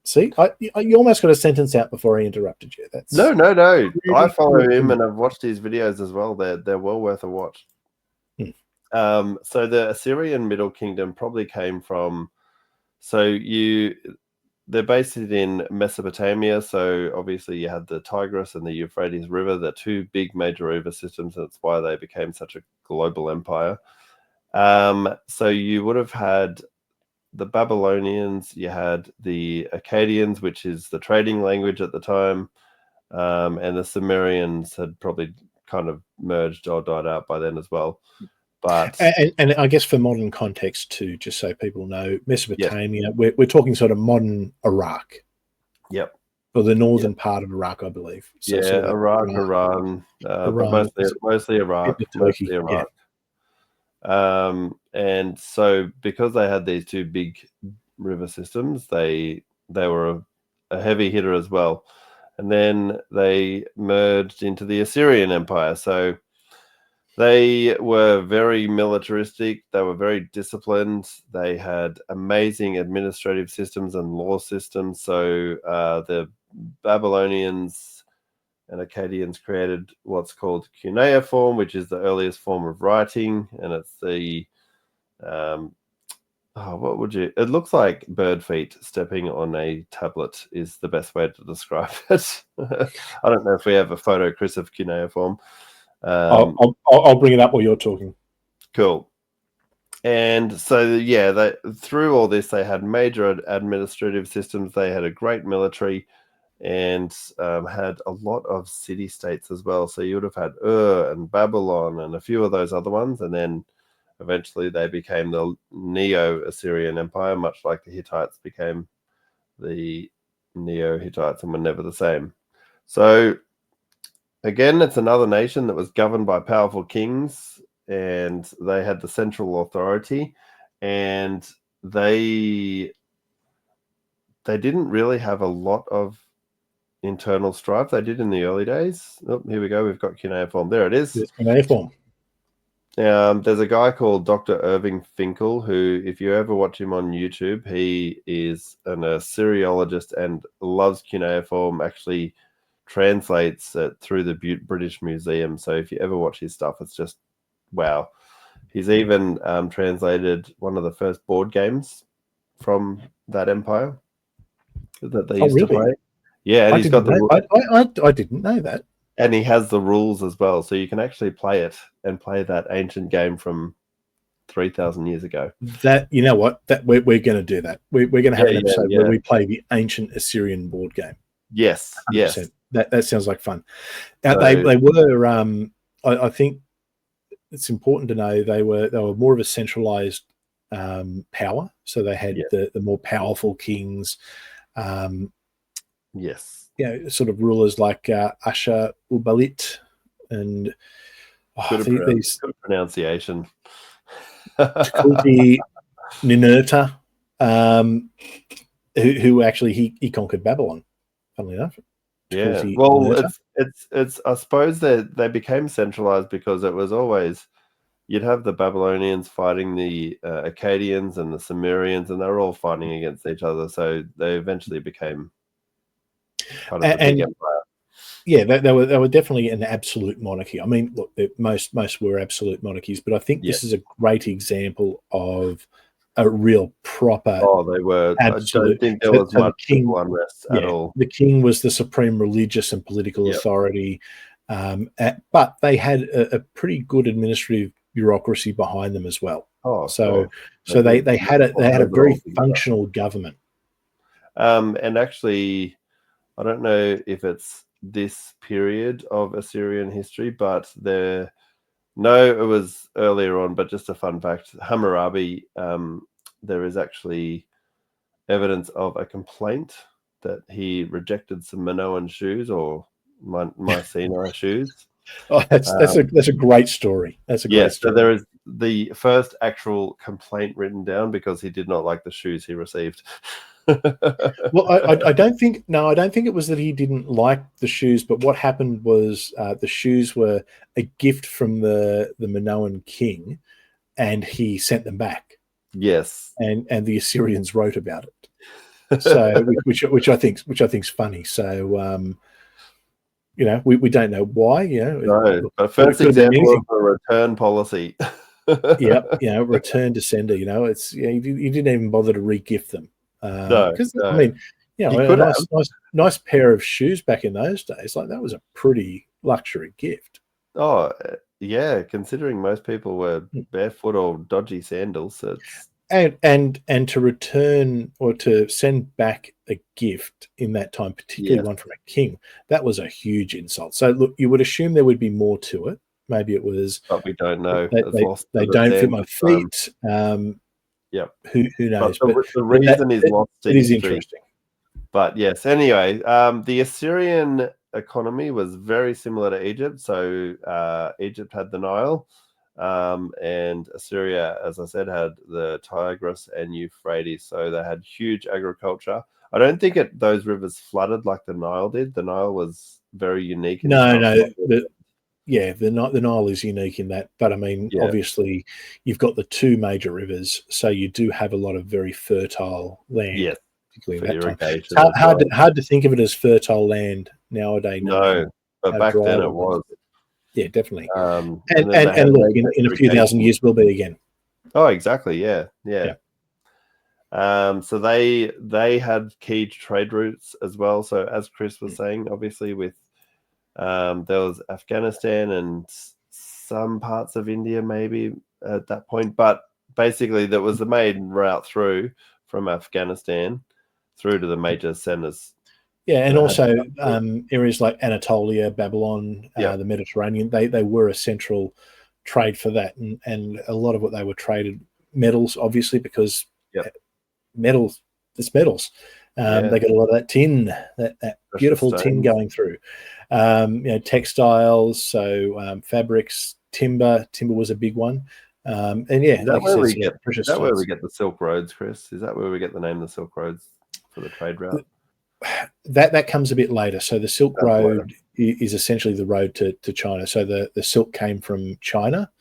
see, you almost got a sentence out before I interrupted you. That's no. I follow him and I've watched his videos as well. They're well worth a watch. So the Assyrian Middle Kingdom probably came from. They're based in Mesopotamia, so obviously you had the Tigris and the Euphrates River, the 2 big major river systems, and that's why they became such a global empire. So you would have had the Babylonians, you had the Akkadians, which is the trading language at the time, and the Sumerians had probably kind of merged or died out by then as well. But and I guess for modern context too, just so people know, Mesopotamia, we're talking sort of modern Iraq. Yep. Or the northern part of Iraq, I believe. So sort of Iraq, Iran, but mostly Iraq. Mostly Iraq. And so because they had these 2 big river systems, they were a heavy hitter as well. And then they merged into the Assyrian Empire. So they were very militaristic. They were very disciplined. They had amazing administrative systems and law systems. So the Babylonians and Akkadians created what's called cuneiform, which is the earliest form of writing, and it's the it looks like bird feet stepping on a tablet is the best way to describe it. I don't know if we have a photo, Chris, of cuneiform. I'll bring it up while you're talking. Cool. And so, through all this, they had major administrative systems. They had a great military and had a lot of city-states as well. So you would have had Ur and Babylon and a few of those other ones. And then eventually they became the Neo-Assyrian Empire, much like the Hittites became the Neo-Hittites and were never the same. So again, it's another nation that was governed by powerful kings, and they had the central authority, and they didn't really have a lot of internal strife. They did in the early days. Oh, here we go. We've got cuneiform. There it is. There's cuneiform. There's a guy called Dr. Irving Finkel, who, if you ever watch him on YouTube, he is an Assyriologist and loves cuneiform. Actually translates it through the British Museum. So if you ever watch his stuff, it's just wow. He's even translated one of the first board games from that empire that they used to play. Yeah, and I he's got I didn't know that. And he has the rules as well, so you can actually play it and play that ancient game from 3,000 years ago. That, you know what, that we're going to do that. We're going to have an episode where we play the ancient Assyrian board game. Yes, 100%. Yes. That sounds like fun. They were. I think it's important to know they were more of a centralized power. So they had the more powerful kings. Yes. Sort of rulers like Ashur Ubalit and good pronunciation. Tukulti Ninurta, who actually he conquered Babylon. Funnily enough. Yeah. Well, it's I suppose that they became centralized because it was always you'd have the Babylonians fighting the Akkadians and the Sumerians, and they were all fighting against each other. So they eventually became kind of the big empire. Yeah, they were definitely an absolute monarchy. I mean, look, most were absolute monarchies, but I think this is a great example of a real proper. Oh, they were. Absolute. I don't think there was much civil unrest at all. The king was the supreme religious and political authority, but they had a pretty good administrative bureaucracy behind them as well. Oh, so they had a very functional government. And actually, I don't know if it's this period of Assyrian history, but it was earlier on. But just a fun fact: Hammurabi, there is actually evidence of a complaint that he rejected some Minoan shoes or Mycenaean shoes. Oh, that's a great story. That's a great story. So there is the first actual complaint written down because he did not like the shoes he received. Well, I don't think it was that he didn't like the shoes, but what happened was the shoes were a gift from the Minoan king, and he sent them back. Yes, and the Assyrians wrote about it. So which I think's funny. So we don't know why. No, but first example of a return policy. Return to sender. It's you didn't even bother to re-gift them. Because I mean, a nice pair of shoes back in those days, like that was a pretty luxury gift. Oh yeah, considering most people were barefoot or dodgy sandals, and to return or to send back a gift in that time, particularly one from a king, that was a huge insult. So look, you would assume there would be more to it. Maybe it was, but we don't know. They don't fit my feet. Yep. Who knows? But the reason is lost to history. It is interesting. But yes, anyway, the Assyrian economy was very similar to Egypt. So Egypt had the Nile, and Assyria, as I said, had the Tigris and Euphrates. So they had huge agriculture. I don't think those rivers flooded like the Nile did. The Nile was very unique. The Nile is unique in that, but I mean, obviously, you've got the two major rivers, so you do have a lot of very fertile land. Yes, particularly in that time. It's hard to think of it as fertile land nowadays. No, but back then it was. Yeah, definitely. And look, in a few thousand years, we'll be again. Oh, exactly. Yeah. So they had key trade routes as well. So as Chris was saying, obviously with there was Afghanistan and some parts of India maybe at that point, but basically that was the main route through from Afghanistan through to the major centers. Yeah, and also areas like Anatolia, Babylon, the Mediterranean, they were a central trade for that, and a lot of what they were traded, metals, obviously, because metals. They got a lot of that tin, that beautiful tin going through. Textiles, so fabrics, timber was a big one. And is that where we get the Silk Roads, Chris? Is that where we get the name the Silk Roads for the trade route? That comes a bit later. So the Silk Road is essentially the road to China. So the silk came from China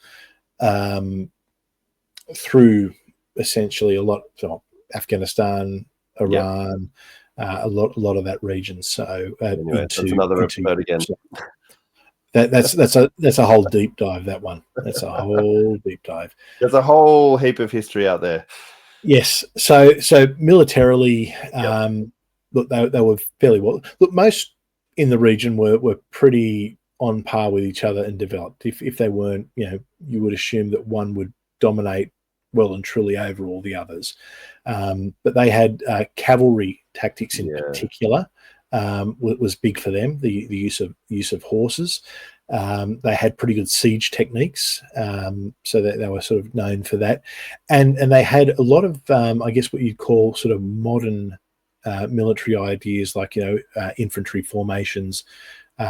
through essentially a lot of Afghanistan, Iran, a lot of that region. So Anyway, that's another episode again. That's a whole deep dive. That one. That's a whole deep dive. There's a whole heap of history out there. Yes. So militarily, look, they were fairly well. Look, most in the region were pretty on par with each other and developed. If they weren't, you would assume that one would dominate well and truly over all the others. But they had cavalry tactics in particular was big for them. The use of horses. They had pretty good siege techniques, so that they were sort of known for that, and they had a lot of I guess what you'd call sort of modern military ideas, like infantry formations,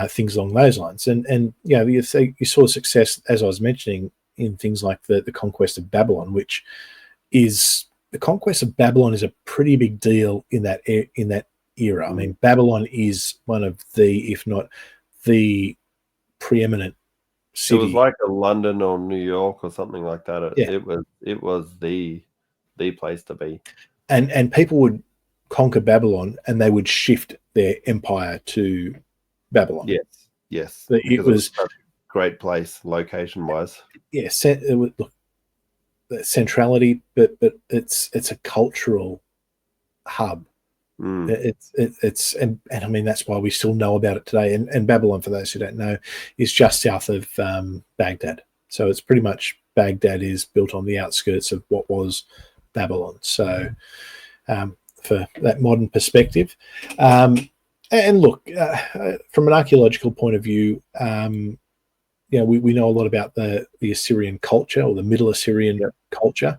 things along those lines. And you saw success, as I was mentioning, in things like the conquest of Babylon, which is the conquest of Babylon is a pretty big deal in that era. I mean, Babylon is one of the, if not the preeminent city. It was like a London or New York or something like that. It was the place to be. And people would conquer Babylon and they would shift their empire to Babylon. Yes. It was a great place, location wise. Yes, it was, look, the centrality, but it's a cultural hub. It's and I mean, that's why we still know about it today. And Babylon, for those who don't know, is just south of Baghdad. So it's pretty much, Baghdad is built on the outskirts of what was Babylon. So for that modern perspective, and look, from an archaeological point of view, we know a lot about the Assyrian culture, or the Middle Assyrian culture.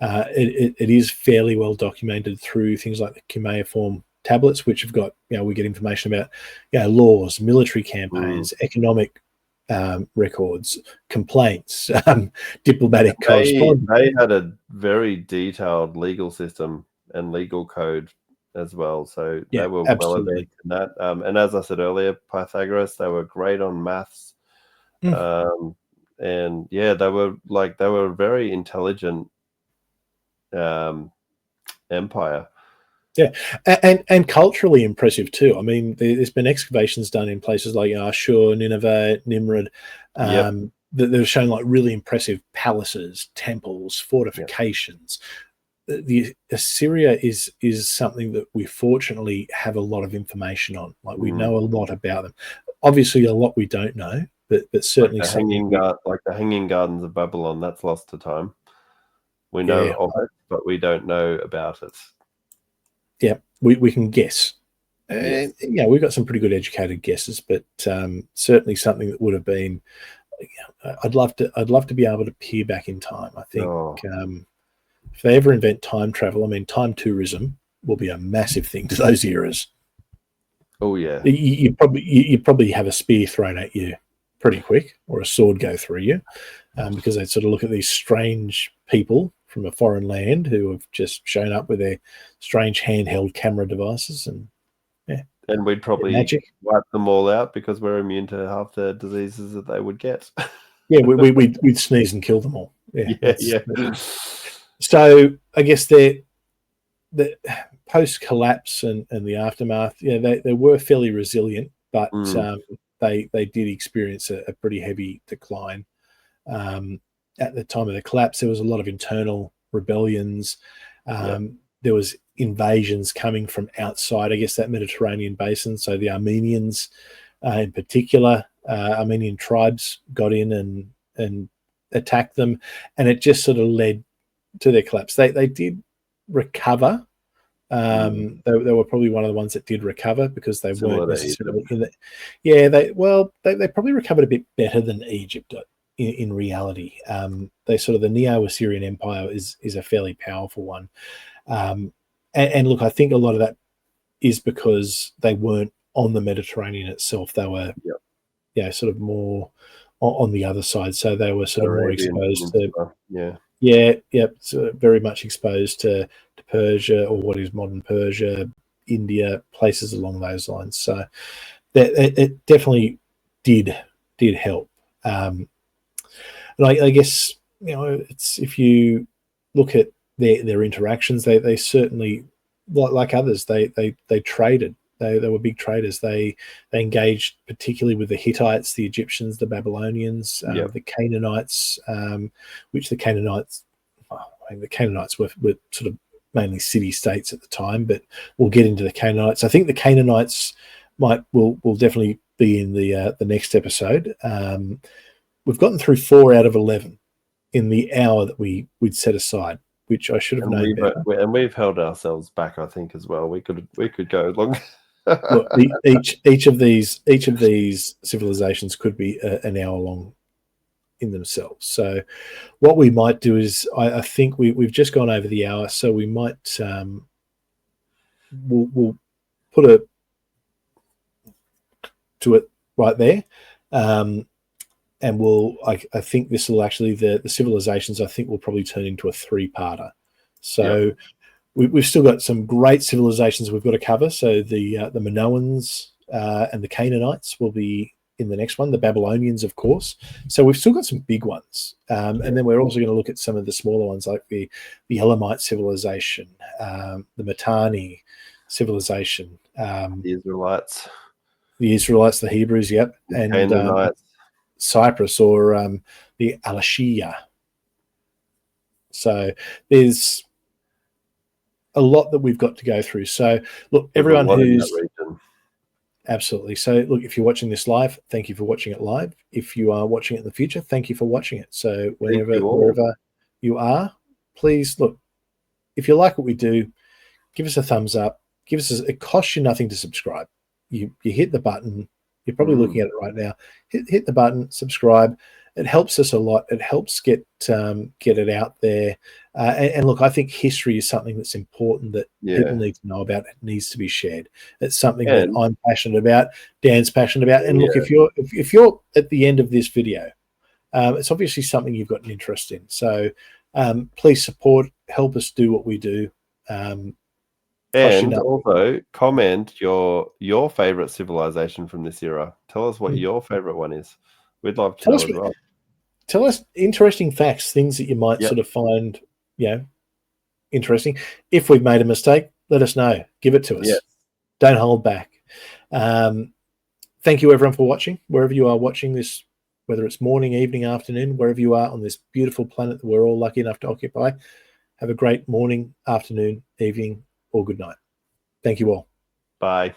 It is fairly well documented through things like the cuneiform tablets, which have got, we get information about, laws, military campaigns, economic records, complaints, diplomatic correspondence. They had a very detailed legal system and legal code as well. So they were well advanced in that. And as I said earlier, Pythagoras, they were great on maths. And they were very intelligent empire. Yeah, and culturally impressive too. I mean, there's been excavations done in places like Ashur, Nineveh, Nimrud, that have shown like really impressive palaces, temples, fortifications. The Assyria is something that we fortunately have a lot of information on. Like, we know a lot about them. Obviously, a lot we don't know, but certainly like the Hanging Gardens of Babylon, that's lost to time. We know of it, but we don't know about it. Yeah, we can guess. We've got some pretty good educated guesses, but certainly something that would have been. I'd love to be able to peer back in time. I think if they ever invent time travel, I mean, time tourism will be a massive thing to those eras. Oh yeah, you probably have a spear thrown at you pretty quick, or a sword go through you, because they sort of look at these strange people from a foreign land who have just shown up with their strange handheld camera devices, and we'd probably wipe them all out because we're immune to half the diseases that they would get. We'd sneeze and kill them all. Yeah. So I guess the post collapse and the aftermath, they were fairly resilient, but they did experience a pretty heavy decline. At the time of the collapse, there was a lot of internal rebellions. There was invasions coming from outside, I guess, that Mediterranean basin. So the Armenians, in particular, Armenian tribes got in and attacked them, and it just sort of led to their collapse. They did recover. They were probably one of the ones that did recover, because they weren't necessarily in the. They probably recovered a bit better than Egypt. In reality, the Neo-Assyrian Empire is a fairly powerful one, and look, I think a lot of that is because they weren't on the Mediterranean itself. They were, sort of more on the other side, so they were sort of more exposed to, so very much exposed to Persia, or what is modern Persia, India, places along those lines. So that it definitely did help. And I guess, it's, if you look at their interactions, they certainly like others, they traded. They were big traders. They engaged particularly with the Hittites, the Egyptians, the Babylonians, the Canaanites, which the Canaanites were sort of mainly city states at the time, but we'll get into the Canaanites. I think the Canaanites will definitely be in the next episode. We've gotten through 4 out of 11 in the hour that we'd set aside, which I should have known better. And we've held ourselves back, I think, as well. We could go long. Look, each of these civilizations could be an hour long in themselves. So what we might do is, I think we've just gone over the hour, so we might we'll put a to it right there. And I think this will actually, the civilizations, I think, will probably turn into a 3-parter. So we've still got some great civilizations we've got to cover. So the Minoans and the Canaanites will be in the next one, the Babylonians, of course. So we've still got some big ones. And then we're also going to look at some of the smaller ones, like the Elamite civilization, the Mitanni civilization. The Israelites, the Hebrews, yep. And Cyprus, or the Alashia. So there's a lot that we've got to go through. So look, everyone who's absolutely. So look, if you're watching this live, thank you for watching it live. If you are watching it in the future, thank you for watching it. So wherever you are, please look. If you like what we do, give us a thumbs up. It costs you nothing to subscribe. You hit the button. You're probably looking at it right now. Hit the button, subscribe. It helps us a lot. It helps get it out there. And look, I think history is something that's important that people need to know about. It needs to be shared. It's something that I'm passionate about. Dan's passionate about. And look, if you're at the end of this video, it's obviously something you've got an interest in. So please support, help us do what we do. And also comment your favorite civilization from this era. Tell us what your favorite one is. We'd love to know as well. Tell us interesting facts, things that you might sort of find, interesting. If we've made a mistake, let us know. Give it to us. Yes. Don't hold back. Thank you, everyone, for watching. Wherever you are watching this, whether it's morning, evening, afternoon, wherever you are on this beautiful planet that we're all lucky enough to occupy, have a great morning, afternoon, evening, or good night. Thank you all. Bye.